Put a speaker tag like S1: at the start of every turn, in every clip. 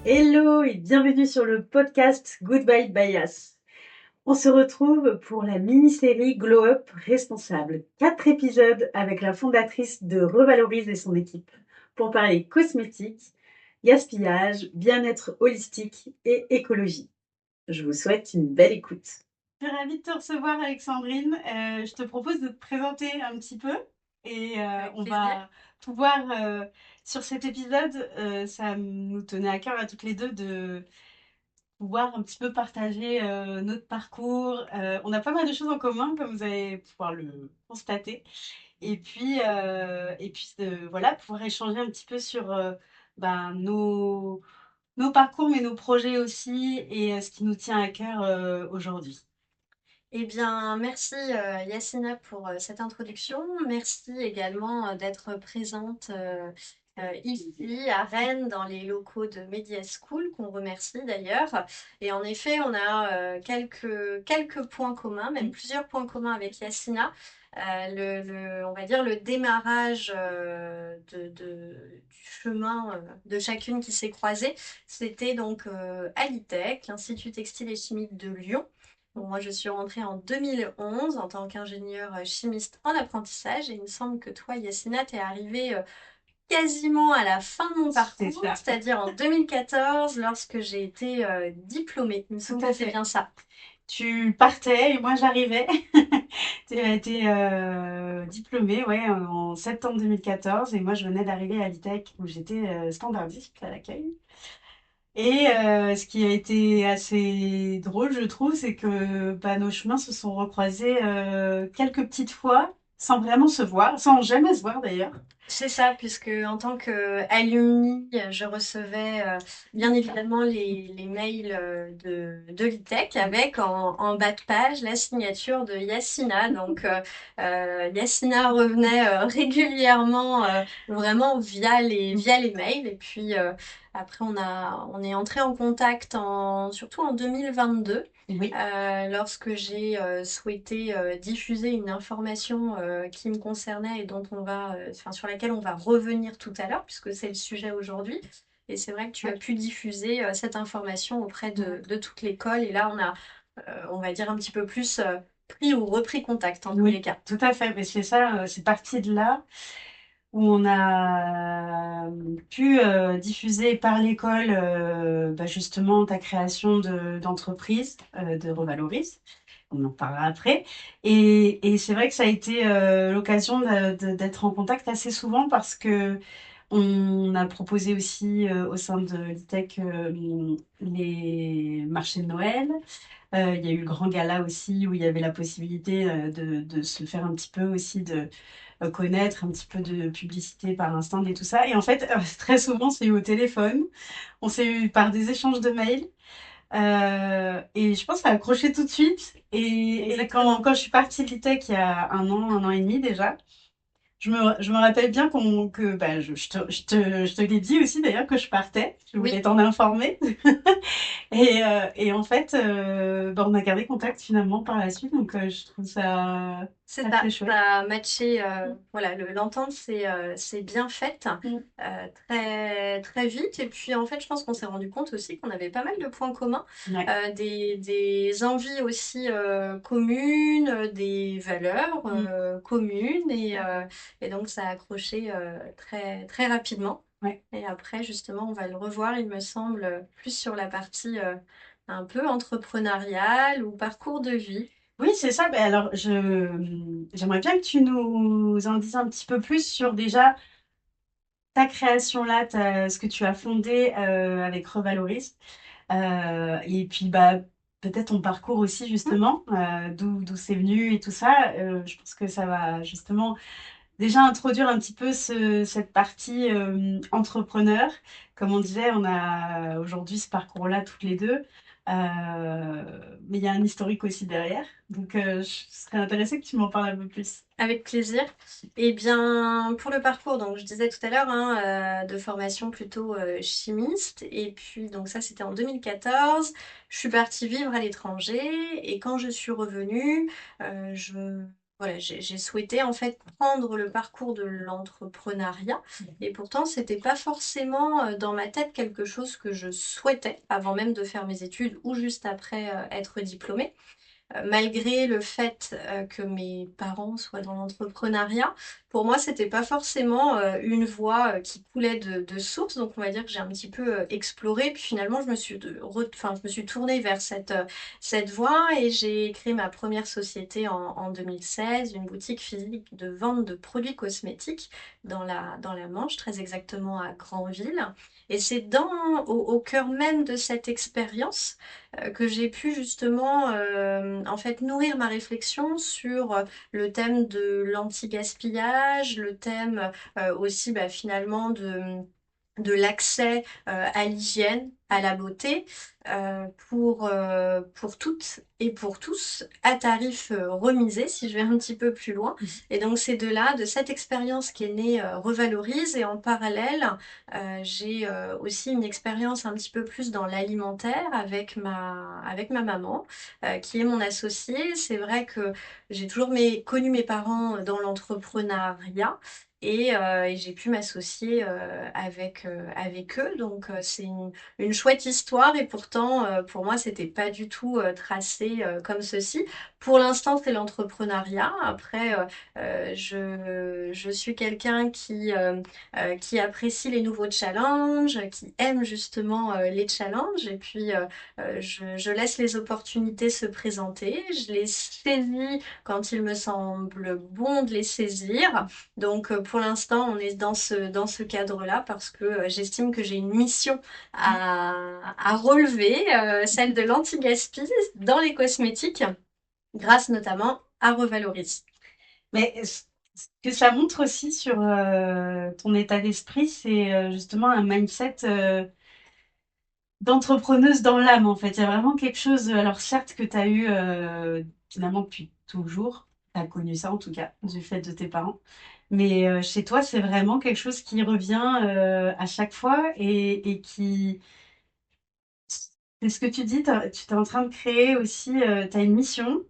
S1: Hello et bienvenue sur le podcast Goodbye Bias. On se retrouve pour la mini-série Glow Up Responsable. 4 épisodes avec la fondatrice de Revalorise et son équipe pour parler cosmétique, gaspillage, bien-être holistique et écologie. Je vous souhaite une belle écoute. Je suis ravie de te recevoir, Alexandrine. Je te propose de te présenter un petit peu et on va pouvoir, sur cet épisode, ça nous tenait à cœur à toutes les deux de pouvoir un petit peu partager notre parcours. On a pas mal de choses en commun, comme vous allez pouvoir le constater. Et puis, voilà, pouvoir échanger un petit peu sur nos parcours, mais nos projets aussi, et ce qui nous tient à cœur aujourd'hui.
S2: Eh bien, merci Yacina pour cette introduction. Merci également d'être présente ici à Rennes dans les locaux de Media School, qu'on remercie d'ailleurs. Et en effet, on a quelques points communs, même plusieurs points communs avec Yacina. On va dire le démarrage du chemin de chacune qui s'est croisée, c'était donc à l'ITEC, l'Institut Textile et Chimique de Lyon. Bon, moi, je suis rentrée en 2011 en tant qu'ingénieure chimiste en apprentissage et il me semble que toi, Yacina, t'es arrivée quasiment à la fin de mon parcours, c'est-à-dire en 2014 lorsque j'ai été diplômée. Il me semble que c'est bien ça.
S1: Tu partais et moi j'arrivais. Tu as été diplômée ouais, en septembre 2014 et moi je venais d'arriver à l'ITEC où j'étais standardiste à l'accueil. Et ce qui a été assez drôle, je trouve, c'est que nos chemins se sont recroisés quelques petites fois sans vraiment se voir, sans jamais se voir d'ailleurs.
S2: C'est ça, puisque en tant qu'alumni, je recevais bien évidemment les mails de l'ITEC avec en bas de page la signature de Yacina. Donc Yacina revenait régulièrement vraiment via les mails. Et puis après, on est entré en contact surtout en 2022.
S1: Oui.
S2: Lorsque j'ai souhaité diffuser une information qui me concernait et enfin, sur laquelle on va revenir tout à l'heure, puisque c'est le sujet aujourd'hui. Et c'est vrai que tu as pu diffuser cette information auprès de toute l'école. Et là, on va dire, un petit peu plus pris ou repris contact en tous les cas.
S1: Tout à fait. Mais c'est ça, c'est parti de là où on a pu diffuser par l'école justement ta création d'entreprise, de Revalorise. On en parlera après. Et c'est vrai que ça a été l'occasion d'être en contact assez souvent parce que on a proposé aussi au sein de l'ITEC les marchés de Noël. Il y a eu le grand gala aussi où il y avait la possibilité de se faire un petit peu aussi de connaître un petit peu de publicité par instant et tout ça. Et en fait, très souvent, on s'est eu au téléphone, on s'est eu par des échanges de mails. Et je pense que ça a accroché tout de suite. Et quand je suis partie de l'ITEC il y a un an et demi déjà, je me rappelle bien je te l'ai dit aussi d'ailleurs que je partais. Je voulais t'en informer. Et en fait, on a gardé contact finalement par la suite. Donc je trouve
S2: C'est
S1: ça
S2: ça,
S1: très chouette.
S2: ça a matché. Voilà, l'entente c'est bien faite très vite. Et puis en fait, je pense qu'on s'est rendu compte aussi qu'on avait pas mal de points communs,
S1: Ouais.
S2: des envies aussi communes, des valeurs communes. Et donc ça a accroché très rapidement.
S1: Ouais.
S2: Et après, justement, on va le revoir, il me semble, plus sur la partie un peu entrepreneuriale ou parcours de vie.
S1: Oui, c'est ça. Ben alors, j'aimerais bien que tu nous en dises un petit peu plus sur déjà ta création là, ce que tu as fondé avec Revalorise. Et puis, peut-être ton parcours aussi, justement, d'où c'est venu et tout ça. Je pense que ça va justement déjà introduire un petit peu cette partie entrepreneur. Comme on disait, on a aujourd'hui ce parcours-là toutes les deux. Mais il y a un historique aussi derrière. Donc, je serais intéressée que tu m'en parles un peu plus.
S2: Avec plaisir. Eh bien, pour le parcours, donc je disais tout à l'heure, hein, de formation plutôt chimiste. Et puis, donc ça, c'était en 2014. Je suis partie vivre à l'étranger. Et quand je suis revenue, je voilà, j'ai souhaité en fait prendre le parcours de l'entrepreneuriat et pourtant c'était pas forcément dans ma tête quelque chose que je souhaitais avant même de faire mes études ou juste après être diplômée. Malgré le fait que mes parents soient dans l'entrepreneuriat, pour moi, c'était pas forcément une voie qui coulait de source. Donc, on va dire que j'ai un petit peu exploré. Puis finalement, enfin, je me suis tournée vers cette voie et j'ai créé ma première société en 2016, une boutique physique de vente de produits cosmétiques dans la Manche, très exactement à Granville. Et c'est au cœur même de cette expérience que j'ai pu justement en fait nourrir ma réflexion sur le thème de l'anti-gaspillage, le thème aussi bah, finalement de l'accès à l'hygiène, à la beauté, pour toutes et pour tous, à tarif remisé, si je vais un petit peu plus loin. Et donc c'est de là, de cette expérience qui est née Revalorise, et en parallèle, j'ai aussi une expérience un petit peu plus dans l'alimentaire avec ma maman, qui est mon associée. C'est vrai que j'ai toujours connu mes parents dans l'entrepreneuriat. Et j'ai pu m'associer avec eux. Donc c'est une chouette histoire et pourtant pour moi c'était pas du tout tracé comme ceci. Pour l'instant c'est l'entrepreneuriat. Après je suis quelqu'un qui apprécie les nouveaux challenges, qui aime justement les challenges et puis je laisse les opportunités se présenter. Je les saisis quand il me semble bon de les saisir. Donc pour l'instant, on est dans ce cadre-là parce que j'estime que j'ai une mission à relever, celle de l'anti-gaspi dans les cosmétiques, grâce notamment à Revalorise.
S1: Mais ce que ça montre aussi sur ton état d'esprit, c'est justement un mindset d'entrepreneuse dans l'âme, en fait. Il y a vraiment quelque chose, alors certes, que tu as eu finalement depuis toujours, tu as connu ça en tout cas, du fait de tes parents, mais chez toi, c'est vraiment quelque chose qui revient à chaque fois et qui... C'est ce que tu dis, tu es en train de créer aussi, tu as une mission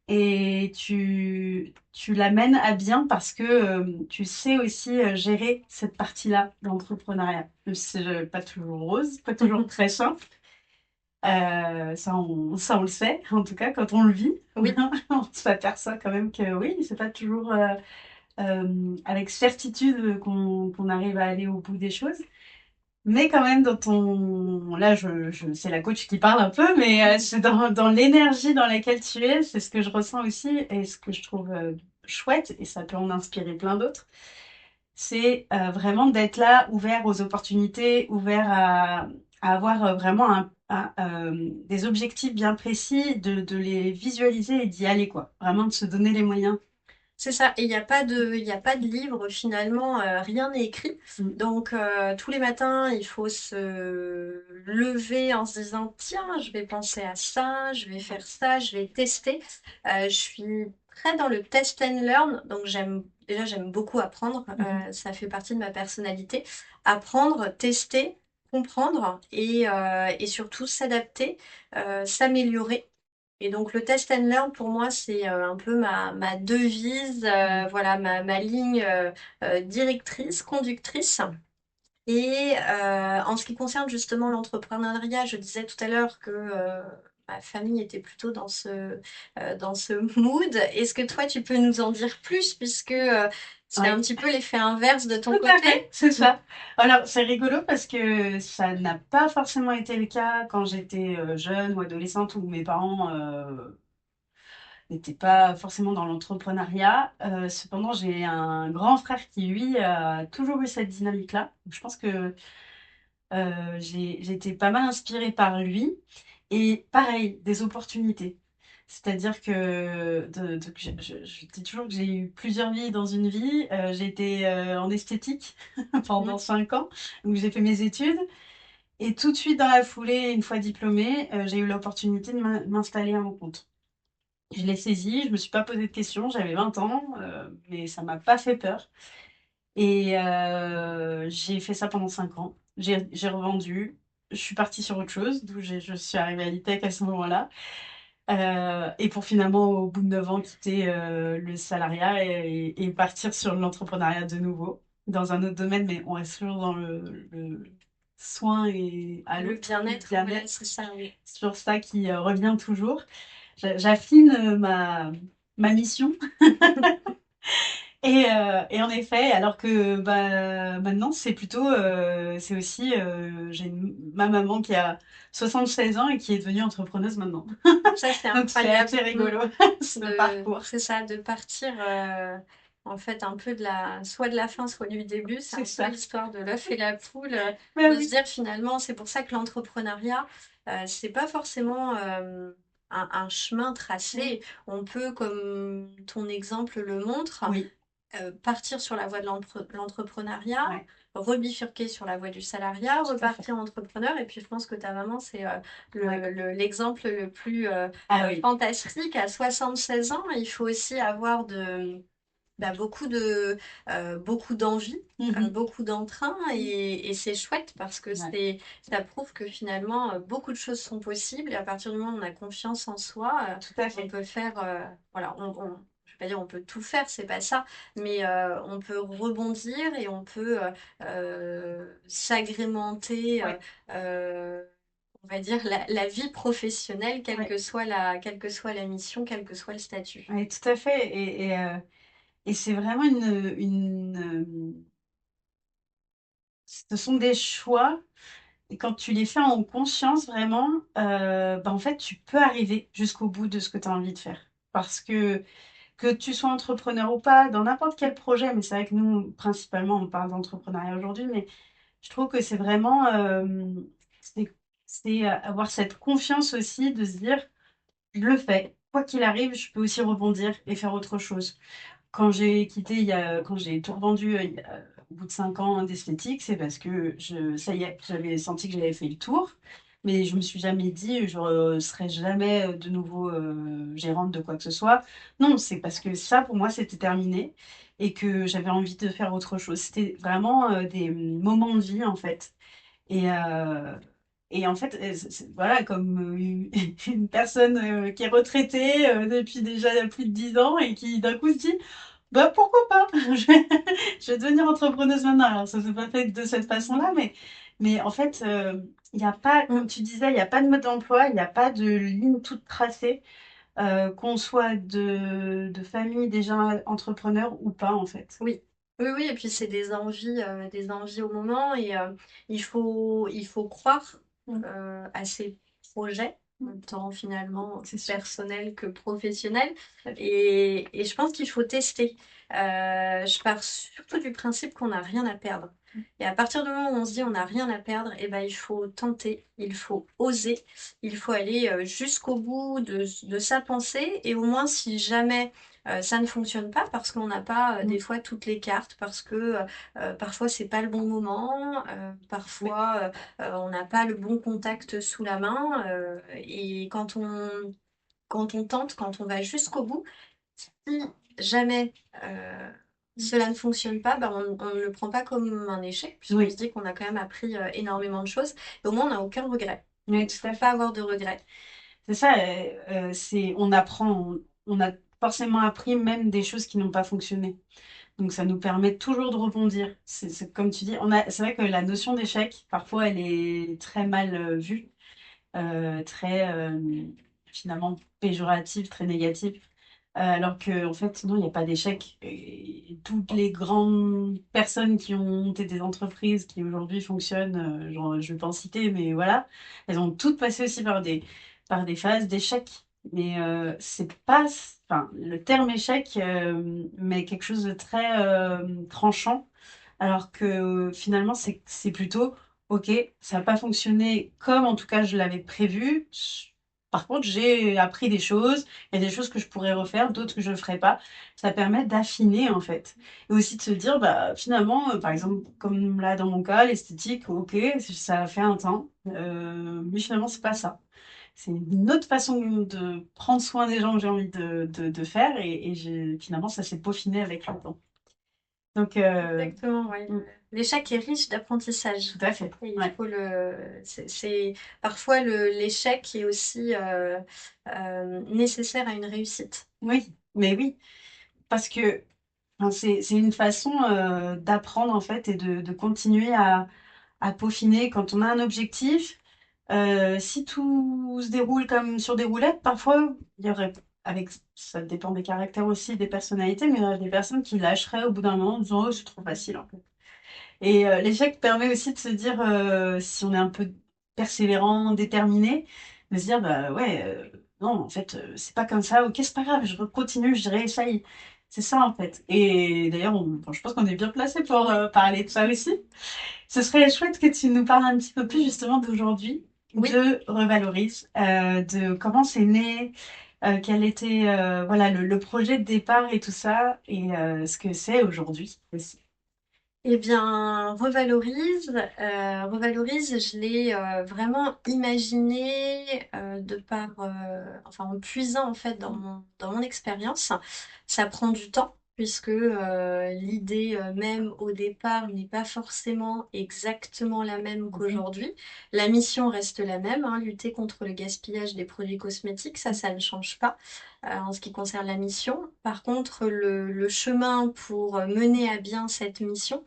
S1: et tu l'amènes à bien parce que tu sais aussi gérer cette partie-là de l'entrepreneuriat. Même si c'est pas toujours rose, pas toujours très simple. Ça, on le sait, en tout cas, quand on le vit,
S2: Oui,
S1: on s'aperçoit quand même que oui, c'est pas toujours avec certitude qu'on arrive à aller au bout des choses. Mais quand même, dans ton... Là, c'est la coach qui parle un peu, mais c'est dans l'énergie dans laquelle tu es, c'est ce que je ressens aussi et ce que je trouve chouette, et ça peut en inspirer plein d'autres. C'est vraiment d'être là, ouvert aux opportunités, ouvert à avoir vraiment des objectifs bien précis, de les visualiser et d'y aller, quoi. Vraiment de se donner les moyens.
S2: c'est ça. Et il y a pas de livre finalement, rien n'est écrit.
S1: Mm.
S2: Donc tous les matins, il faut se lever en se disant, tiens, je vais penser à ça, je vais faire ça, je vais tester. Je suis très dans le test and learn, donc j'aime beaucoup apprendre.
S1: Mhm.
S2: Ça fait partie de ma personnalité. Apprendre, tester, comprendre et surtout s'adapter, s'améliorer. Et donc le test and learn pour moi c'est un peu ma devise,
S1: Mm.
S2: voilà ma ligne directrice, conductrice. Et en ce qui concerne justement l'entrepreneuriat, je disais tout à l'heure que ma famille était plutôt dans ce mood. Est-ce que toi tu peux nous en dire plus puisque c'est un
S1: Ouais.
S2: petit peu l'effet inverse de ton
S1: Tout à
S2: côté?
S1: fait, c'est ça. Alors, c'est rigolo parce que ça n'a pas forcément été le cas quand j'étais jeune ou adolescente où mes parents n'étaient pas forcément dans l'entrepreneuriat. Cependant, j'ai un grand frère qui, lui, a toujours eu cette dynamique-là. Donc, je pense que j'ai été pas mal inspirée par lui. Et pareil, des opportunités. C'est-à-dire que je dis toujours que j'ai eu plusieurs vies dans une vie. J'ai été en esthétique pendant
S2: Mm.
S1: 5 ans, où j'ai fait mes études. Et tout de suite dans la foulée, une fois diplômée, j'ai eu l'opportunité de m'installer à mon compte. Je l'ai saisi, je me suis pas posé de questions, j'avais 20 ans, mais ça m'a pas fait peur. Et j'ai fait ça pendant 5 ans. J'ai revendu, je suis partie sur autre chose, d'où je suis arrivée à l'ITEC à ce moment-là. Et pour finalement, au bout de 9 ans, quitter le salariat et partir sur l'entrepreneuriat de nouveau, dans un autre domaine, mais on reste toujours dans le soin et
S2: Le
S1: allô, le
S2: bien-être, voilà,
S1: bien-être.
S2: c'est ça, oui.
S1: C'est toujours ça qui revient toujours. J'affine ma mission. Et en effet, alors que bah, maintenant, c'est plutôt, c'est aussi, j'ai ma maman qui a 76 ans et qui est devenue entrepreneuse maintenant.
S2: Ça, c'est
S1: Donc c'est
S2: incroyable.
S1: assez rigolo, ce parcours.
S2: C'est ça, de partir en fait un peu soit de la fin, soit du début. C'est
S1: C'est
S2: un peu
S1: ça.
S2: l'histoire de l'œuf et la poule,
S1: Mais
S2: de se
S1: oui.
S2: dire finalement, c'est pour ça que l'entrepreneuriat, c'est pas forcément un chemin
S1: Mm.
S2: tracé. On peut, comme ton exemple le montre,
S1: Oui,
S2: partir sur la voie de l'entrepreneuriat,
S1: ouais,
S2: rebifurquer sur la voie du salariat,
S1: tout à fait.
S2: repartir entrepreneur. Et puis je pense que ta maman, c'est
S1: Ouais.
S2: l'exemple le plus
S1: Ah oui.
S2: fantastique. À 76 ans, il faut aussi avoir bah, beaucoup d'envie.
S1: Mhm.
S2: Beaucoup d'entrain et c'est chouette parce que
S1: Ouais,
S2: ça prouve que finalement beaucoup de choses sont possibles et à partir du moment où on a confiance en soi,
S1: tout à
S2: on
S1: fait.
S2: peut faire voilà je vais pas dire on peut tout faire, c'est pas ça, mais on peut rebondir et on peut s'agrémenter,
S1: Ouais,
S2: on va dire la vie professionnelle,
S1: ouais,
S2: quelle que soit la mission, quel que soit le statut.
S1: ouais, tout à fait. Et c'est vraiment ce sont des choix. Et quand tu les fais en conscience, vraiment, bah, en fait, tu peux arriver jusqu'au bout de ce que tu as envie de faire. Parce que tu sois entrepreneur ou pas, dans n'importe quel projet, mais c'est vrai que nous, principalement, on parle d'entrepreneuriat aujourd'hui, mais je trouve que c'est vraiment, c'est, c'est avoir cette confiance aussi de se dire, je le fais. Quoi qu'il arrive, je peux aussi rebondir et faire autre chose. Quand j'ai quitté, quand j'ai tout revendu au bout de 5 ans d'esthétique, c'est parce que ça y est, j'avais senti que j'avais fait le tour. Mais je me suis jamais dit, je ne serai jamais de nouveau gérante de quoi que ce soit. Non, c'est parce que ça, pour moi, c'était terminé et que j'avais envie de faire autre chose. C'était vraiment des moments de vie, en fait. Et, euh, et en fait, voilà, comme une personne qui est retraitée depuis déjà plus de 10 ans et qui d'un coup se dit, bah pourquoi pas? Je vais devenir entrepreneuse maintenant. Alors ça s'est pas fait de cette façon-là, mais en fait, il n'y a pas, comme
S2: Mm.
S1: tu disais, il n'y a pas de mode d'emploi, il n'y a pas de ligne toute tracée, qu'on soit de famille déjà entrepreneur ou pas en fait.
S2: Oui, oui, oui, et puis c'est des envies au moment, et il faut croire
S1: Mm.
S2: à ses projets,
S1: Mm.
S2: tant finalement
S1: C'est sûr.
S2: personnels que professionnels,
S1: Tout à fait.
S2: et je pense qu'il faut tester. Je pars surtout du principe qu'on n'a rien à perdre. Et à partir du moment où on se dit on n'a rien à perdre, eh ben, il faut tenter, il faut oser, il faut aller jusqu'au bout de sa pensée, et au moins si jamais ça ne fonctionne pas parce qu'on n'a pas
S1: Mm.
S2: des fois toutes les cartes, parce que parfois c'est pas le bon moment,
S1: Oui.
S2: parfois on n'a pas le bon contact sous la main, et quand on tente, quand on va jusqu'au bout, si jamais cela ne fonctionne pas, ben on ne le prend pas comme un échec puisqu'on se
S1: Oui,
S2: dit qu'on a quand même appris énormément de choses, et au moins on n'a aucun regret.
S1: oui,
S2: Il
S1: tout
S2: faut
S1: à
S2: pas
S1: fait.
S2: avoir de regrets.
S1: C'est ça, on apprend, on a forcément appris même des choses qui n'ont pas fonctionné. Donc ça nous permet toujours de rebondir. Comme tu dis, c'est vrai que la notion d'échec, parfois, elle est très mal vue, très finalement péjorative, très négative. Alors que en fait, non, il n'y a pas d'échec. Et toutes les grandes personnes qui ont monté des entreprises qui aujourd'hui fonctionnent, genre, je ne vais pas en citer, mais voilà, elles ont toutes passé aussi par des phases d'échec. Mais c'est pas, enfin, le terme échec met quelque chose de très tranchant, alors que finalement, c'est plutôt, ok, ça n'a pas fonctionné comme en tout cas je l'avais prévu. Par contre, j'ai appris des choses. Il y a des choses que je pourrais refaire, d'autres que je ne ferai pas. Ça permet d'affiner en fait. Et aussi de se dire, bah, finalement, par exemple, comme là dans mon cas, l'esthétique, ok, ça a fait un temps. Mais finalement, c'est pas ça. C'est une autre façon de prendre soin des gens que j'ai envie de faire. Finalement, ça s'est peaufiné avec le temps. Donc,
S2: Exactement, oui.
S1: mm.
S2: l'échec est riche d'apprentissage.
S1: Tout à fait.
S2: Et il
S1: Ouais.
S2: faut parfois l'échec est aussi nécessaire à une réussite.
S1: Oui, mais oui, parce que enfin, c'est une façon d'apprendre en fait et de continuer à peaufiner quand on a un objectif. Si tout se déroule comme sur des roulettes, parfois il y aurait, avec ça dépend des caractères aussi, des personnalités, mais il y aurait des personnes qui lâcheraient au bout d'un moment en disant oh c'est trop facile en fait. Et l'échec permet aussi de se dire si on est un peu persévérant, déterminé, de se dire bah ouais non en fait c'est pas comme ça, ok c'est pas grave, je continue, je réessaye. C'est ça en fait. Et d'ailleurs, bon, je pense qu'on est bien placé pour parler de ça aussi. Ce serait chouette que tu nous parles un petit peu plus justement d'aujourd'hui,
S2: Oui.
S1: de Revalorise, de comment c'est né, quel était voilà le projet de départ et tout ça, et ce que c'est aujourd'hui aussi.
S2: Eh bien, Revalorise, je l'ai vraiment imaginé enfin en puisant en fait dans mon expérience. Ça prend du temps puisque l'idée même au départ n'est pas forcément exactement la même qu'aujourd'hui. La mission reste la même, hein, lutter contre le gaspillage des produits cosmétiques, ça ne change pas en ce qui concerne la mission. Par contre, le chemin pour mener à bien cette mission,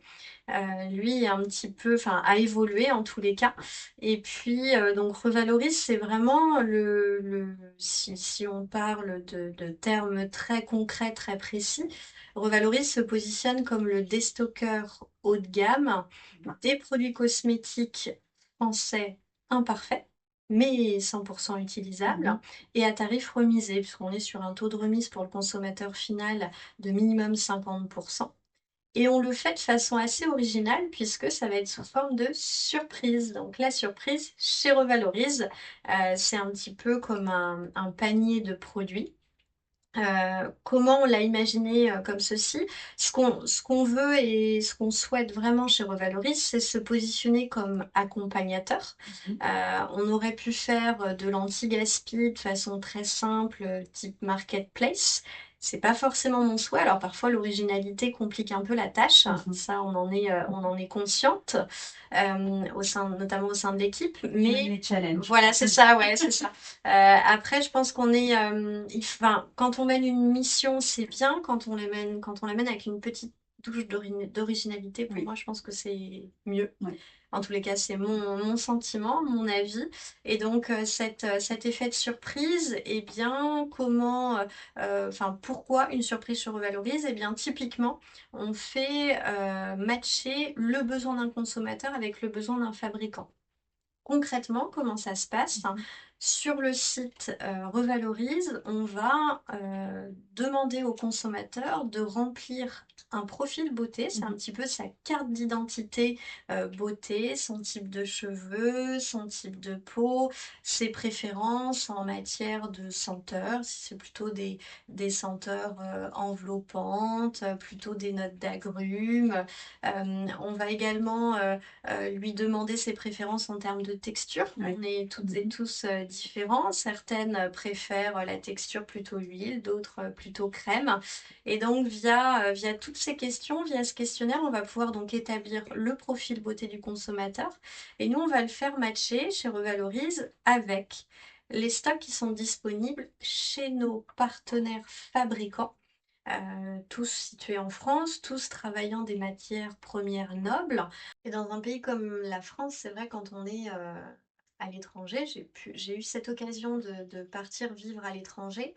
S2: lui un petit peu, enfin, a évolué en tous les cas. Et puis, donc, Revalorise, c'est vraiment si on parle de termes très concrets, très précis, Revalorise se positionne comme le déstockeur haut de gamme des produits cosmétiques français imparfaits, mais 100% utilisables,
S1: Mhm.
S2: et à tarif remisé, puisqu'on est sur un taux de remise pour le consommateur final de minimum 50%. Et on le fait de façon assez originale puisque ça va être sous forme de surprise. Donc la surprise chez Revalorise, c'est un petit peu comme un panier de produits. Comment on l'a imaginé comme ceci? Ce qu'on veut et ce qu'on souhaite vraiment chez Revalorise, c'est se positionner comme accompagnateur.
S1: Mhm.
S2: On aurait pu faire de l'anti-gaspi de façon très simple, type marketplace. C'est pas forcément mon souhait. Alors parfois l'originalité complique un peu la tâche.
S1: Mhm.
S2: Ça, on en est consciente, notamment au sein de l'équipe.
S1: J'aime
S2: Mais
S1: les challenges.
S2: voilà, c'est ça, ouais, c'est ça. Après, je pense qu'on est, enfin, quand on mène une mission, c'est bien. Quand on la mène avec une petite touche d'originalité, pour
S1: Oui,
S2: moi, je pense que c'est mieux.
S1: oui.
S2: En tous les cas, c'est mon sentiment, mon avis. Et donc, cet effet de surprise, eh bien, enfin, pourquoi une surprise se revalorise? Eh bien, typiquement, on fait matcher le besoin d'un consommateur avec le besoin d'un fabricant. Concrètement, comment ça se passe?
S1: Mhm.
S2: Sur le site Revalorise, on va demander au consommateur de remplir un profil beauté. C'est un
S1: Mhm.
S2: petit peu sa carte d'identité beauté, son type de cheveux, son type de peau, ses préférences en matière de senteur, si c'est plutôt des senteurs enveloppantes, plutôt des notes d'agrumes. On va également lui demander ses préférences en termes de texture.
S1: Oui.
S2: On est toutes et
S1: Mhm.
S2: tous différents. Certaines préfèrent la texture plutôt huile, d'autres plutôt crème. Et donc, via toutes ces questions, via ce questionnaire, on va pouvoir donc établir le profil beauté du consommateur. Et nous, on va le faire matcher chez Revalorise avec les stocks qui sont disponibles chez nos partenaires fabricants, tous situés en France, tous travaillant des matières premières nobles. Et dans un pays comme la France, c'est vrai, quand on est à l'étranger, j'ai eu cette occasion de partir vivre à l'étranger.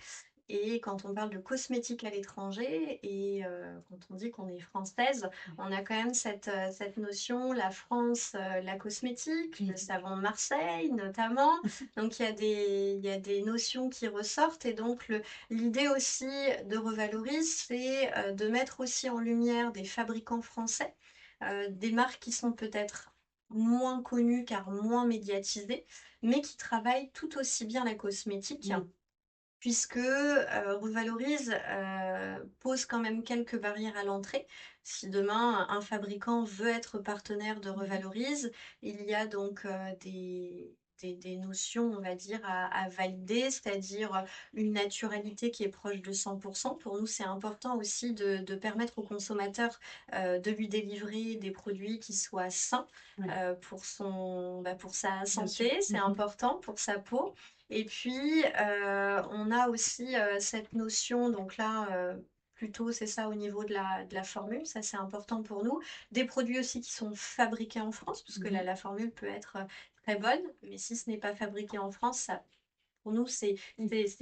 S2: Et quand on parle de cosmétiques à l'étranger et quand on dit qu'on est française, on a quand même cette notion, la France, la cosmétique, le savon de Marseille notamment. Donc il y a des notions qui ressortent et donc l'idée aussi de Revalorise, c'est de mettre aussi en lumière des fabricants français, des marques qui sont peut-être moins connues car moins médiatisées, mais qui travaillent tout aussi bien la cosmétique
S1: Oui.
S2: puisque Revalorise pose quand même quelques barrières à l'entrée. Si demain un fabricant veut être partenaire de
S1: Mhm.
S2: Revalorise, il y a donc des notions, on va dire, à valider, c'est-à-dire une naturalité qui est proche de 100%. Pour nous, c'est important aussi de permettre au consommateur de lui délivrer des produits qui soient sains
S1: Oui,
S2: pour sa
S1: bien sûr.
S2: santé, c'est important pour sa peau. Et puis, on a aussi cette notion, donc là, plutôt c'est ça au niveau de la formule, ça c'est important pour nous. Des produits aussi qui sont fabriqués en France, parce que
S1: Mhm.
S2: la formule peut être très bonne, mais si ce n'est pas fabriqué en France, ça, pour nous, c'est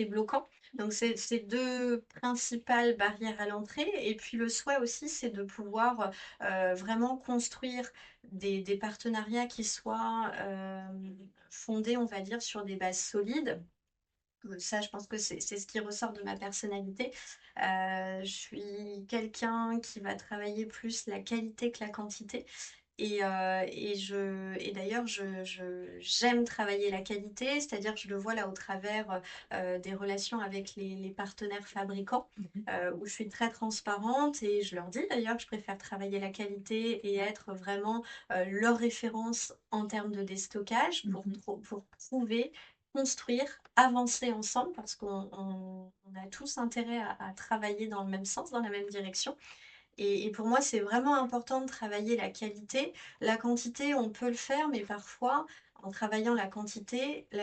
S2: bloquant. Donc, c'est ces deux principales barrières à l'entrée. Et puis, le souhait aussi, c'est de pouvoir vraiment construire des partenariats qui soient fondés, on va dire, sur des bases solides. Ça, je pense que c'est ce qui ressort de ma personnalité. Je suis quelqu'un qui va travailler plus la qualité que la quantité. Et d'ailleurs, j'aime travailler la qualité, c'est-à-dire que je le vois là au travers des relations avec les partenaires fabricants,
S1: Mhm.
S2: où je suis très transparente et je leur dis d'ailleurs que je préfère travailler la qualité et être vraiment leur référence en termes de déstockage
S1: Mhm.
S2: pour prouver, construire, avancer ensemble parce qu'on a tous intérêt à travailler dans le même sens, dans la même direction. Et pour moi, c'est vraiment important de travailler la qualité. La quantité, on peut le faire, mais parfois, en travaillant la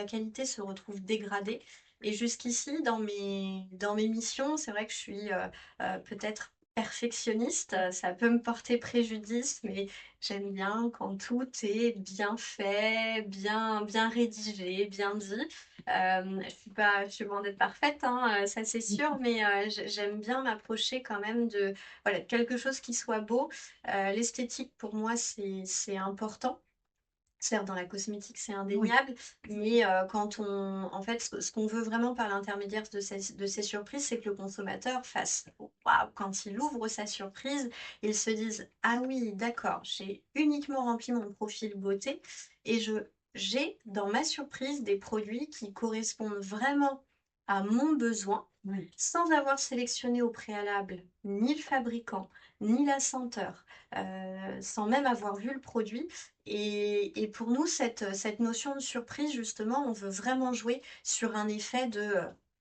S2: qualité se retrouve dégradée. Et jusqu'ici, dans mes missions, c'est vrai que je suis peut-être perfectionniste. Ça peut me porter préjudice, mais j'aime bien quand tout est bien fait, bien rédigé, bien dit. Je suis loin d'être parfaite, hein, ça c'est sûr, mais j'aime bien m'approcher quand même de voilà, quelque chose qui soit beau. L'esthétique, pour moi, c'est important. Certes, dans la cosmétique, c'est
S1: Oui.
S2: indéniable, mais quand on, en fait, ce qu'on veut vraiment par l'intermédiaire de ces surprises, c'est que le consommateur fasse waouh, quand il ouvre sa surprise, il se dise, ah oui, d'accord, j'ai uniquement rempli mon profil beauté et j'ai dans ma surprise des produits qui correspondent vraiment à mon besoin,
S1: Oui.
S2: sans avoir sélectionné au préalable ni le fabricant, ni la senteur, sans même avoir vu le produit. Et pour nous, cette notion de surprise, justement, on veut vraiment jouer sur un effet de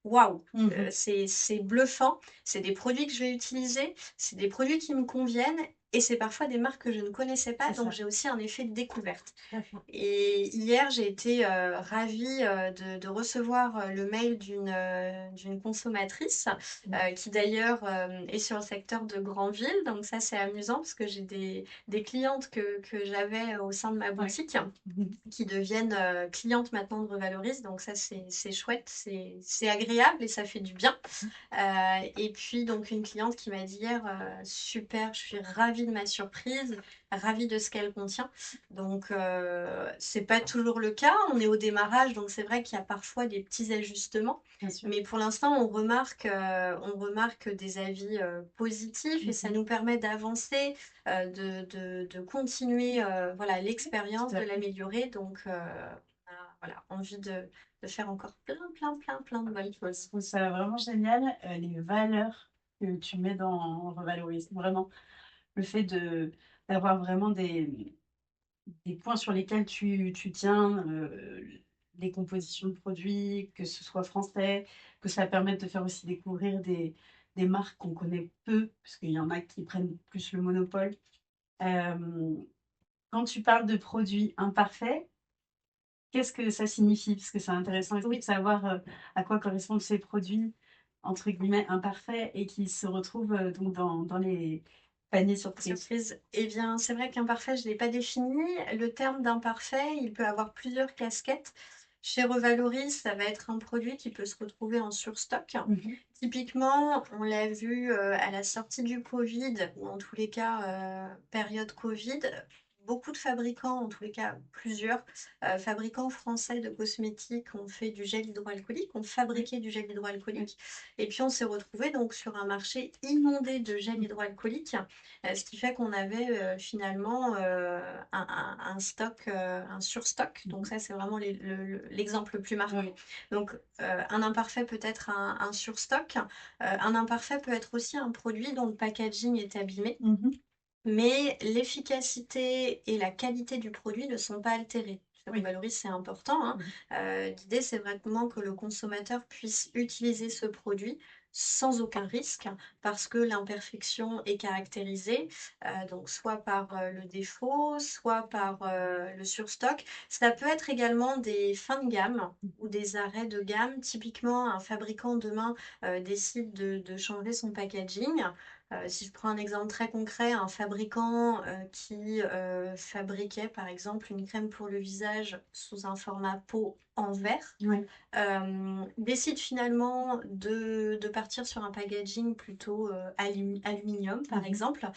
S2: waouh,
S1: Mhm.
S2: c'est bluffant, c'est des produits que je vais utiliser, c'est des produits qui me conviennent et c'est parfois des marques que je ne connaissais pas,
S1: C'est
S2: donc
S1: ça.
S2: j'ai aussi un effet de découverte.
S1: Tout à fait.
S2: Et hier, j'ai été ravie de recevoir le mail d'une consommatrice qui d'ailleurs est sur le secteur de Granville. Donc ça, c'est amusant parce que j'ai des clientes que j'avais au sein de ma
S1: Ouais.
S2: boutique
S1: Mhm.
S2: qui deviennent clientes maintenant de Revalorise. Donc ça, c'est chouette, c'est agréable et ça fait du bien. Et puis donc une cliente qui m'a dit hier, super, je suis ravie de ma surprise, ravie de ce qu'elle contient. Donc c'est pas toujours le cas, on est au démarrage, donc c'est vrai qu'il y a parfois des petits ajustements.
S1: Bien sûr.
S2: Mais pour l'instant, on remarque des avis positifs et ça
S1: Mhm.
S2: nous permet d'avancer, de continuer voilà,
S1: Tout
S2: l'expérience,
S1: à
S2: de
S1: fait.
S2: l'améliorer. Donc, on a voilà, envie de faire encore plein de bonnes
S1: Je
S2: choses.
S1: trouve ça vraiment génial, les valeurs que tu mets dans Revalorise. Vraiment, le fait de d'avoir vraiment des points sur lesquels tu tiens, les compositions de produits, que ce soit français, que ça permette de faire aussi découvrir des marques qu'on connaît peu, parce qu'il y en a qui prennent plus le monopole. Euh, Quand tu parles de produits imparfaits, qu'est-ce que ça signifie? Parce que c'est intéressant aussi de
S2: Oui,
S1: savoir à quoi correspondent ces produits, entre guillemets, imparfaits et qui se retrouvent donc dans les paniers surprises.
S2: surprise. Eh bien, c'est vrai qu'imparfait, je ne l'ai pas défini. Le terme d'imparfait, il peut avoir plusieurs casquettes. Chez Revalorise, ça va être un produit qui peut se retrouver en surstock.
S1: Mhm.
S2: Typiquement, on l'a vu à la sortie du Covid, ou en tous les cas, période Covid, beaucoup de fabricants, en tous les cas plusieurs fabricants français de cosmétiques ont fait du gel hydroalcoolique, ont
S1: Oui,
S2: fabriqué du gel
S1: oui.
S2: hydroalcoolique. Et puis on s'est retrouvé donc sur un marché inondé de gel
S1: Mhm.
S2: hydroalcoolique, ce qui fait qu'on avait finalement un stock, un surstock. Donc
S1: Mhm.
S2: ça, c'est vraiment l'exemple le plus marquant.
S1: Oui.
S2: Donc un imparfait peut être un surstock. Un imparfait peut être aussi un produit dont le packaging est abîmé,
S1: Mhm.
S2: mais l'efficacité et la qualité du produit ne sont pas altérées. que
S1: Oui.
S2: Revalorise, c'est important, hein.
S1: Mmh.
S2: L'idée, c'est vraiment que le consommateur puisse utiliser ce produit sans aucun risque, parce que l'imperfection est caractérisée, donc soit par le défaut, soit par le surstock. Ça peut être également des fins de gamme ou des arrêts de gamme. Typiquement, un fabricant demain décide de changer son packaging. Si je prends un exemple très concret, un fabricant qui fabriquait par exemple une crème pour le visage sous un format pot en verre,
S1: Ouais.
S2: décide finalement de partir sur un packaging plutôt aluminium par
S1: Mmh.
S2: exemple.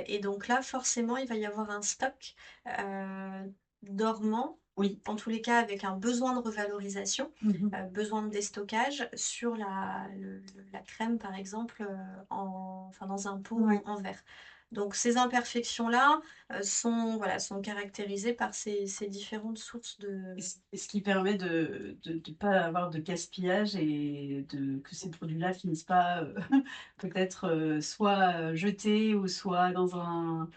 S2: Et donc là, forcément, il va y avoir un stock euh, dormant,
S1: Oui.
S2: en tous les cas avec un besoin de revalorisation,
S1: Mmh.
S2: besoin de déstockage sur la crème par exemple enfin, dans un pot
S1: Ouais.
S2: en verre. Donc ces imperfections-là sont caractérisées par ces différentes sources de...
S1: Ce qui permet de pas avoir de gaspillage et que ces produits-là finissent pas, peut-être, soit, jetés ou soit dans un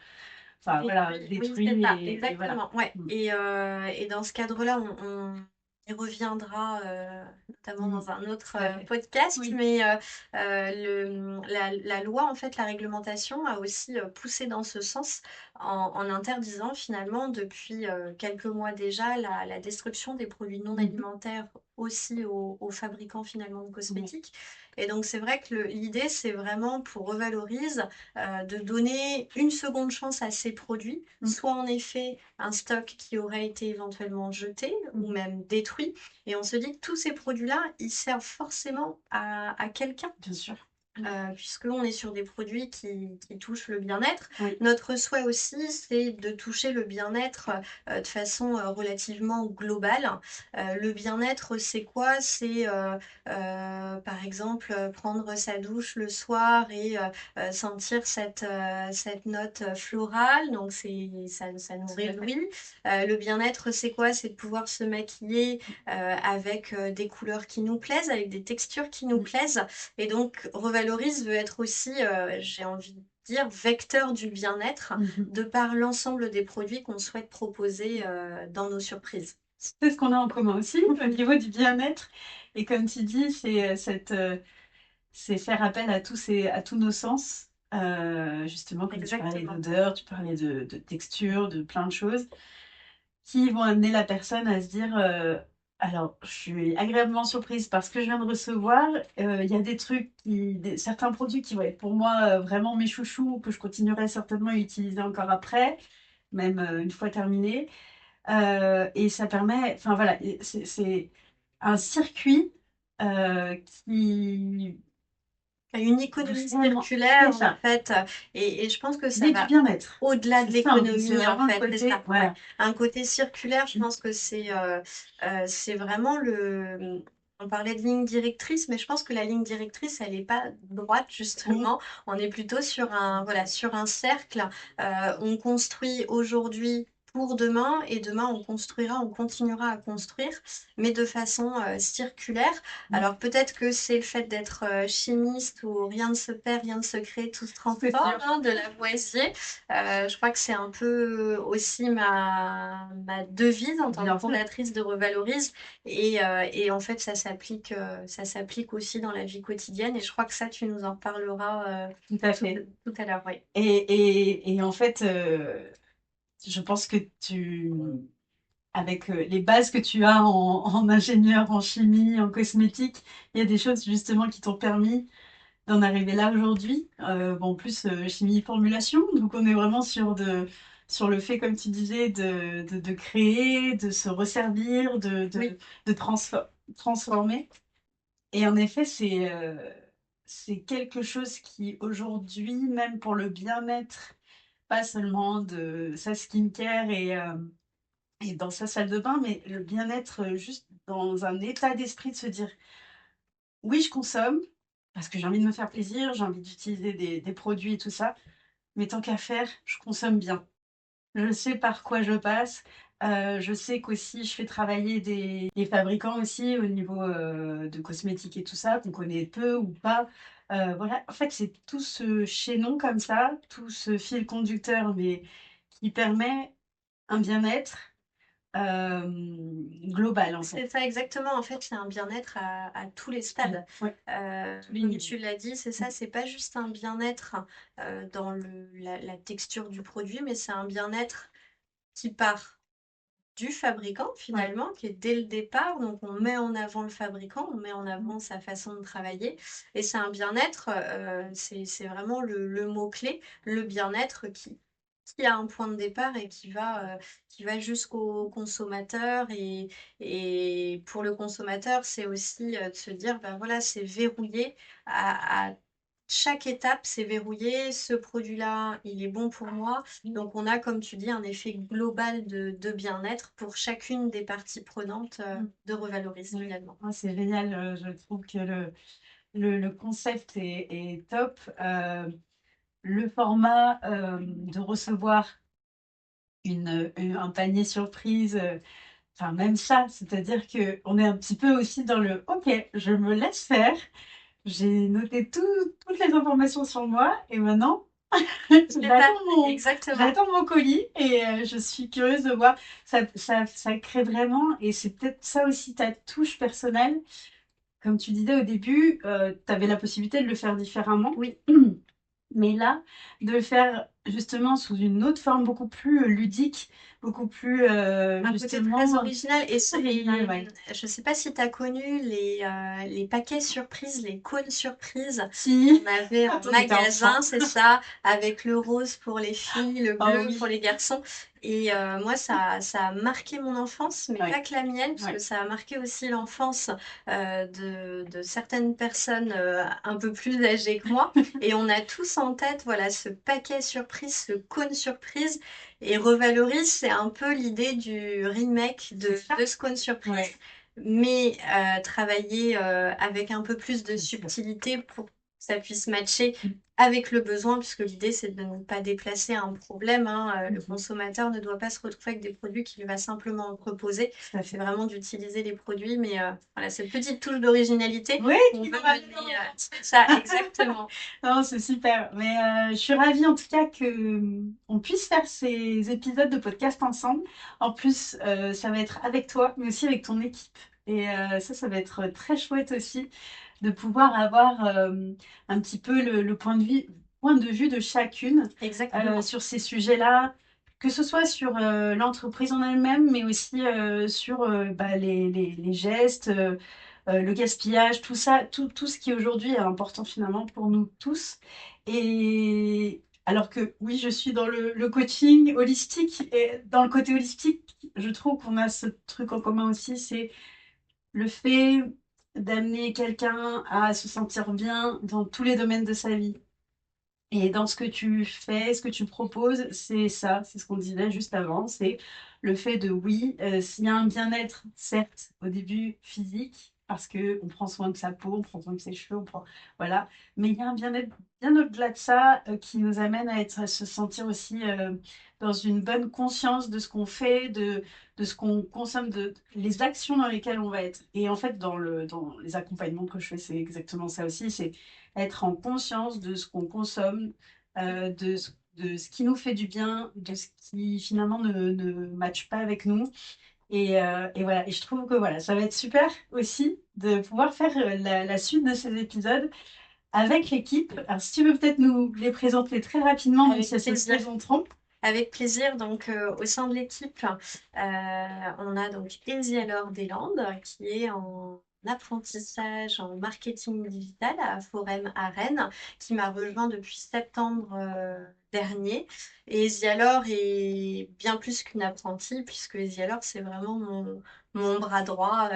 S1: enfin voilà,
S2: Oui, c'est
S1: détruits
S2: ça,
S1: et voilà.
S2: exactement. Ouais.
S1: Mmh.
S2: Et dans ce cadre-là, on y reviendra notamment
S1: Mmh.
S2: dans un autre
S1: Tout à fait.
S2: podcast,
S1: Oui.
S2: mais la loi, en fait, la réglementation a aussi poussé dans ce sens en interdisant finalement depuis quelques mois déjà la destruction des produits non
S1: Mmh.
S2: alimentaires aussi aux fabricants finalement de
S1: Ouais.
S2: cosmétiques. Et donc c'est vrai que l'idée, c'est vraiment pour Revalorise de donner une seconde chance à ces produits,
S1: Mmh.
S2: soit en effet un stock qui aurait été éventuellement jeté ou
S1: Mmh.
S2: même détruit. Et on se dit que tous ces produits-là, ils servent forcément à quelqu'un.
S1: Bien sûr.
S2: Puisqu'on est sur des produits qui touchent le bien-être.
S1: Oui.
S2: Notre souhait aussi, c'est de toucher le bien-être de façon relativement globale. Le bien-être, c'est quoi? C'est par exemple prendre sa douche le soir et sentir cette note florale, donc ça nous
S1: Tout à fait.
S2: réjouit. Le bien-être, c'est quoi? C'est de pouvoir se maquiller avec des couleurs qui nous plaisent, avec des textures qui nous
S1: Mmh.
S2: plaisent. Et donc, Revalorise veut être aussi, j'ai envie de dire, vecteur du bien-être
S1: Mmh.
S2: de par l'ensemble des produits qu'on souhaite proposer dans nos surprises.
S1: C'est ce qu'on a en commun aussi au niveau du bien-être et comme tu dis, c'est faire appel à tous nos sens. Justement, comme tu parlais
S2: Exactement.
S1: d'odeur, tu parlais de texture, de plein de choses qui vont amener la personne à se dire alors, je suis agréablement surprise par ce que je viens de recevoir. Il y a des trucs, certains produits qui vont être pour moi vraiment mes chouchous, que je continuerai certainement à utiliser encore après, même une fois terminé. Et ça permet, enfin voilà, c'est un circuit qui
S2: Une économie
S1: vraiment, c'est
S2: circulaire, en
S1: ça,
S2: fait, et je pense que ça
S1: mais du
S2: va
S1: bien-être.
S2: au-delà
S1: C'est
S2: de
S1: ça, en fait, c'est
S2: l'économie, en
S1: vraiment le
S2: fait, c'est
S1: côté,
S2: ça, ouais.
S1: voilà.
S2: Un côté circulaire, je pense que c'est vraiment on parlait de ligne directrice, mais je pense que la ligne directrice, elle n'est pas droite,
S1: Oui,
S2: justement. On est plutôt voilà, sur un cercle. On construit aujourd'hui pour demain, et demain, on continuera à construire, mais de façon circulaire. Alors peut-être que c'est le fait d'être chimiste où rien ne se perd, rien ne se crée, tout se
S1: c'est
S2: transforme,
S1: sûr.
S2: hein, de Lavoisier. Je crois que c'est un peu aussi ma devise en tant que
S1: Bien sûr,
S2: fondatrice de Revalorise. Et en fait, ça s'applique aussi dans la vie quotidienne. Et je crois que ça, tu nous en reparleras
S1: tout à
S2: tout,
S1: fait.
S2: tout à l'heure, oui.
S1: Et en fait, je pense que avec les bases que tu as en ingénieur, en chimie, en cosmétique, il y a des choses justement qui t'ont permis d'en arriver là aujourd'hui. Bon, en plus, chimie formulation, donc on est vraiment sur le fait, comme tu disais, de créer, de se resservir,
S2: Oui,
S1: de transformer. Et en effet, c'est quelque chose qui aujourd'hui, même pour le bien-être, pas seulement de sa skincare et dans sa salle de bain, mais le bien-être juste dans un état d'esprit de se dire oui, je consomme parce que j'ai envie de me faire plaisir, j'ai envie d'utiliser des produits et tout ça, mais tant qu'à faire, je consomme bien. Je sais par quoi je passe. Je sais qu'aussi je fais travailler des fabricants aussi au niveau de cosmétiques et tout ça, qu'on connaît peu ou pas. Voilà, en fait, c'est tout ce chaînon comme ça, tout ce fil conducteur, mais qui permet un bien-être global, en fait.
S2: C'est ça exactement. En fait, c'est un bien-être à tous les stades.
S1: Ouais, tous les
S2: Comme
S1: niveaux.
S2: tu l'as dit, c'est ça, c'est pas juste un bien-être dans la texture du produit, mais c'est un bien-être qui part du fabricant
S1: Ouais.
S2: finalement, qui est dès le départ. Donc on met en avant le fabricant, on met en avant sa façon de travailler. Et c'est un bien-être, c'est vraiment le mot-clé, le bien-être qui a un point de départ et qui va jusqu'au consommateur. Et pour le consommateur, c'est aussi de se dire, ben voilà, c'est verrouillé à chaque étape, c'est verrouillé. Ce produit-là, il est bon pour moi. Donc, on a, comme tu dis, un effet global de bien-être pour chacune des parties prenantes de revaloriser
S1: Ouais.
S2: finalement.
S1: Ah, c'est génial. Je trouve que le concept est top. Le format de recevoir un panier surprise, enfin même ça, c'est-à-dire que on est un petit peu aussi dans le OK, je me laisse faire. J'ai noté toutes les informations sur moi et maintenant
S2: C'est ça,
S1: j'attends mon,
S2: exactement.
S1: j'attends mon colis et je suis curieuse de voir. Ça crée vraiment, et c'est peut-être ça aussi ta touche personnelle. Comme tu disais au début, tu avais la possibilité de le faire différemment.
S2: Oui.
S1: Mais là, de le faire justement sous une autre forme beaucoup plus ludique, beaucoup plus
S2: Un côté très
S1: justement
S2: original. Et,
S1: original, ouais.
S2: je ne sais pas si tu as connu les paquets surprises, les cônes surprises.
S1: Si,
S2: On avait en
S1: quand on était enfant.
S2: magasin, c'est ça, avec le rose pour les filles, le
S1: Oh
S2: bleu pour
S1: oui,
S2: les garçons. Et moi, ça a marqué mon enfance, mais
S1: ouais,
S2: pas que la mienne, parce que
S1: ouais.
S2: ça a marqué aussi l'enfance de certaines personnes un peu plus âgées que moi. Et on a tous en tête, voilà, ce paquet surprise, ce cône surprise. Et Revalorise, c'est un peu l'idée du remake
S1: C'est ça.
S2: de ce cône surprise,
S1: Ouais.
S2: mais travailler avec un peu plus de
S1: Bien sûr.
S2: subtilité pour que ça puisse matcher avec le besoin, puisque l'idée c'est de ne pas déplacer un problème, hein. Le
S1: Mhm.
S2: consommateur ne doit pas se retrouver avec des produits qu'il va simplement proposer.
S1: Tout à
S2: C'est
S1: fait.
S2: vraiment d'utiliser les produits, mais voilà, cette petite touche d'originalité
S1: Oui,
S2: qu'on
S1: qui
S2: veut
S1: nous ramène
S2: donner.
S1: en enfance.
S2: C'est ça, exactement.
S1: Non, c'est super. Mais je suis ravie en tout cas que on puisse faire ces épisodes de podcast ensemble. En plus, ça va être avec toi, mais aussi avec ton équipe. Et ça va être très chouette aussi de pouvoir avoir un petit peu le point de vue de chacune
S2: Exactement.
S1: sur ces sujets-là, que ce soit sur l'entreprise en elle-même, mais aussi sur bah, les gestes. Le gaspillage, tout ça, tout ce qui aujourd'hui est important finalement pour nous tous. Et alors que oui, je suis dans le coaching holistique, et dans le côté holistique, je trouve qu'on a ce truc en commun aussi, c'est le fait d'amener quelqu'un à se sentir bien dans tous les domaines de sa vie. Et dans ce que tu fais, ce que tu proposes, c'est ça, c'est ce qu'on disait juste avant, c'est le fait de oui, s'il y a un bien-être, certes, au début physique, parce que on prend soin de sa peau, on prend soin de ses cheveux, voilà, mais il y a un bien-être bien au-delà de ça qui nous amène à se sentir aussi dans une bonne conscience de ce qu'on fait, de ce qu'on consomme, de les actions dans lesquelles on va être. Et en fait, dans les accompagnements que je fais, c'est exactement ça aussi, c'est être en conscience de ce qu'on consomme, de ce qui nous fait du bien, de ce qui finalement ne matche pas avec nous. Et voilà, et je trouve que voilà, ça va être super aussi de pouvoir faire la suite de ces épisodes avec l'équipe. Alors si tu veux peut-être nous les présenter très rapidement, même
S2: Avec
S1: si elles se
S2: plaisir.
S1: présenteront.
S2: Avec plaisir. Donc, au sein de l'équipe, on a donc Elsie alors Deslandes qui est en apprentissage en marketing digital à Forem à Rennes, qui m'a rejoint depuis septembre dernier. Et Elsie alors est bien plus qu'une apprentie, puisque Elsie alors c'est vraiment mon bras droit.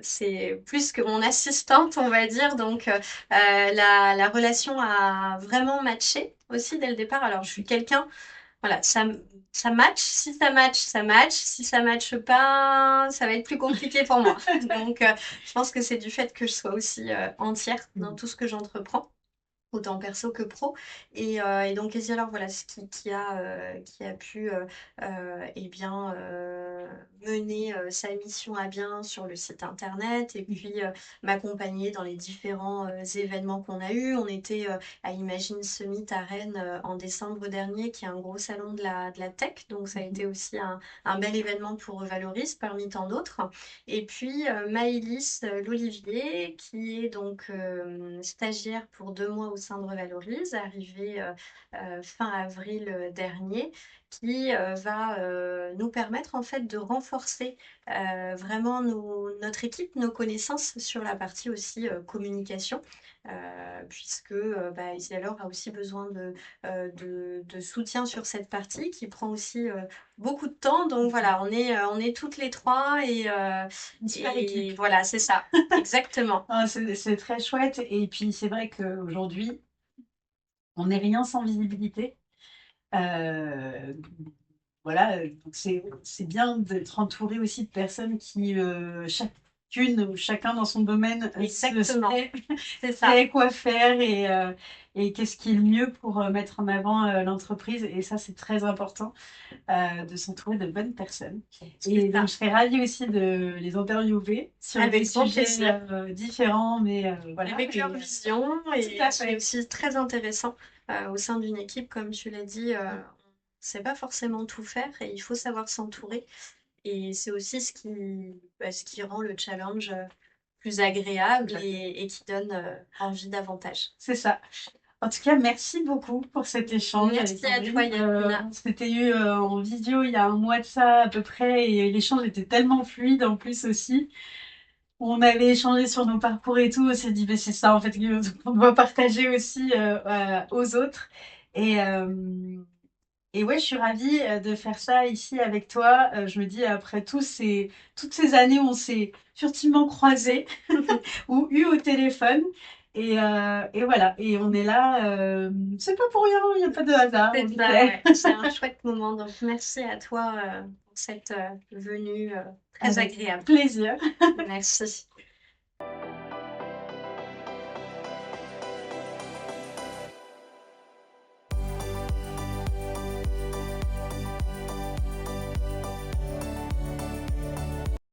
S2: C'est plus que mon assistante, on va dire. Donc, la relation a vraiment matché aussi dès le départ. Alors, je suis quelqu'un voilà, ça match. Si ça match, ça match. Si ça matche pas, ça va être plus compliqué pour moi. Donc, je pense que c'est du fait que je sois aussi entière dans tout ce que j'entreprends. autant perso que pro. Et donc, et alors voilà, ce qui a pu eh bien, mener sa mission à bien sur le site internet et puis m'accompagner dans les différents événements qu'on a eus. On était à Imagine Summit à Rennes en décembre dernier, qui est un gros salon de la tech. Donc, ça a été aussi un bel événement pour Valoris parmi tant d'autres. Et puis Maëlys L'Olivier, qui est donc stagiaire pour 2 mois au sein de Revalorise, arrivée fin avril dernier, qui va nous permettre en fait de renforcer vraiment notre équipe, nos connaissances sur la partie aussi communication, puisque bah, Isidore a aussi besoin de soutien sur cette partie qui prend aussi beaucoup de temps. Donc voilà, on est toutes les trois
S1: Une super équipe.
S2: voilà, c'est ça, exactement.
S1: Ah, c'est très chouette. Et puis, c'est vrai qu'aujourd'hui, on n'est rien sans visibilité. Euh, voilà, donc c'est bien d'être entouré aussi de personnes qui, chacune ou chacun dans son domaine,
S2: Exactement, c'est ça.
S1: sait quoi faire et qu'est-ce qui est le mieux pour mettre en avant l'entreprise. Et ça, c'est très important de s'entourer de bonnes personnes. Et
S2: C'est
S1: donc,
S2: ça.
S1: je serais ravie aussi de les interviewer sur des
S2: Avec grand
S1: sujets
S2: plaisir.
S1: différents, mais voilà.
S2: Avec leur vision,
S1: Tout
S2: et
S1: à
S2: c'est
S1: fait.
S2: aussi très intéressant au sein d'une équipe, comme tu l'as dit, on ne sait pas forcément tout faire et il faut savoir s'entourer. Et c'est aussi ce qui rend le challenge plus agréable et qui donne envie davantage.
S1: C'est ça. En tout cas, merci beaucoup pour cet échange,
S2: Merci à toi,
S1: Alexandrine.
S2: Yasmina.
S1: On s'était eu en visio il y a un mois de ça à peu près, et l'échange était tellement fluide en plus aussi. On avait échangé sur nos parcours et tout. On s'est dit, ben, c'est ça en fait qu'on doit partager aussi aux autres. Et, euh, et ouais, je suis ravie de faire ça ici avec toi. Je me dis, après toutes ces années où on s'est furtivement croisés ou eu au téléphone. Et voilà, et on est là, c'est pas pour rien, il n'y a pas de hasard, on
S2: C'est
S1: le
S2: ça,
S1: sait.
S2: ouais. C'est un chouette moment. Donc, merci à toi pour cette venue très
S1: Avec
S2: agréable.
S1: plaisir.
S2: Merci.